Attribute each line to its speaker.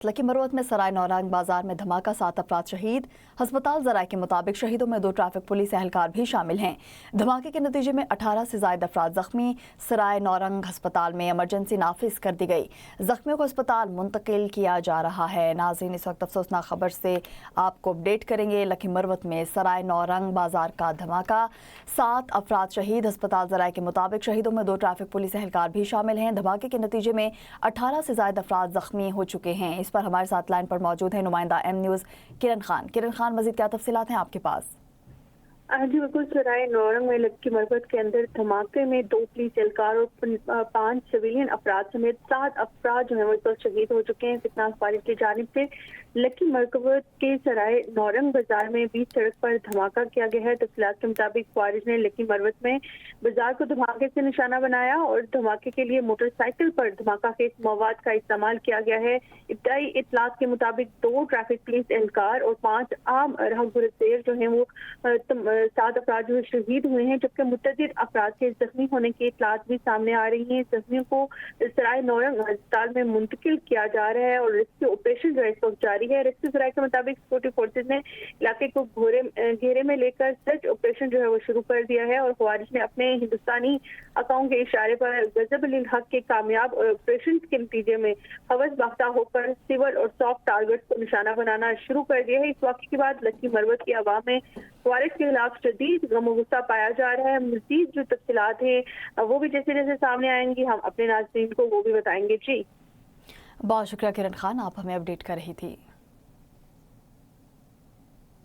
Speaker 1: Lucky Marwat में सराय नौरंग बाजार में धमाका, 7 अफराद शहीद। हस्पताल ज़राए के मुताबिक शहीदों में 2 ट्रैफिक पुलिस एहलकार भी शामिल हैं। धमाके के नतीजे में 18 से ज़ायद अफराद जख्मी। सराय नौरंग हस्पताल में इमरजेंसी नाफिज कर दी गई। जख्मियों को अस्पताल मुंतकिल किया जा रहा है। नाज़रीन, इस वक्त अफसोसनाक खबर से आपको अपडेट करेंगे। लकी मरवत में सराय नौरंग बाजार का धमाका, 7 अफराद शहीद। हस्पताल ज़राए के मुताबिक शहीदों में 2 ट्रैफिक पुलिस एहलकार भी शामिल हैं। धमाके के नतीजे में 18 से ज़ायद अफराद जख्मी हो चुके हैं। इस पर हमारे साथ लाइन पर मौजूद है नुमाइंदा एम न्यूज़ किरण खान। किरण खान, मजीद क्या तफसीलात हैं आपके पास?
Speaker 2: जी बिल्कुल, सराय नौरंग में लक्की मरवत के अंदर धमाके में 2 पुलिस एहलकार और 5 सिविलियन अफराद समेत 7 अफराद जो है वो इस वक्त शहीद हो चुके हैं। फितनास फारिज की जानिब से लक्की मरवत के सराय नौरंग बाजार में बीच सड़क पर धमाका किया गया है। तफसीलात के मुताबिक फारिज ने लक्की मरवत में बाजार को धमाके से निशाना बनाया और धमाके के लिए मोटरसाइकिल पर धमाका खेज मवाद का इस्तेमाल किया गया है। इब्तदाई इत्तलात के मुताबिक 2 ट्रैफिक पुलिस एहलकार और 5 आम राहगीर जो है वो 7 अफराद जो शहीद हुए हैं, जबकि मुतअद्दिद अफराद के जख्मी होने की इत्तलात भी सामने आ रही हैं। जख्मियों को सराय नौरंग अस्पताल में मुंतकिल किया जा रहा है और रेस्क्यू ऑपरेशन जो है इस वक्त जारी है। रेस्क्यू सराय के मुताबिक सिक्योरिटी फोर्सेज ने इलाके को घेरे में लेकर सर्च ऑपरेशन जो है वो शुरू कर दिया है और खवारिज ने अपने हिंदुस्तानी अकाउंट के इशारे पर गजब अल हक के कामयाब ऑपरेशन के नतीजे में हवस बाख्ता होकर सिविल और सॉफ्ट टारगेट को निशाना बनाना शुरू कर दिया है। इस वाक़े के बाद लक्की मरवत की आवाम में खवारिज के खिलाफ शदीद गम और गुस्सा पाया जा रहा है। मजीद जो तफसीलात हैं वो भी जैसे जैसे सामने आएंगी हम अपने नाज़रीन को वो भी बताएंगे। जी
Speaker 1: बहुत शुक्रिया किरण खान, आप हमें अपडेट कर रही थी।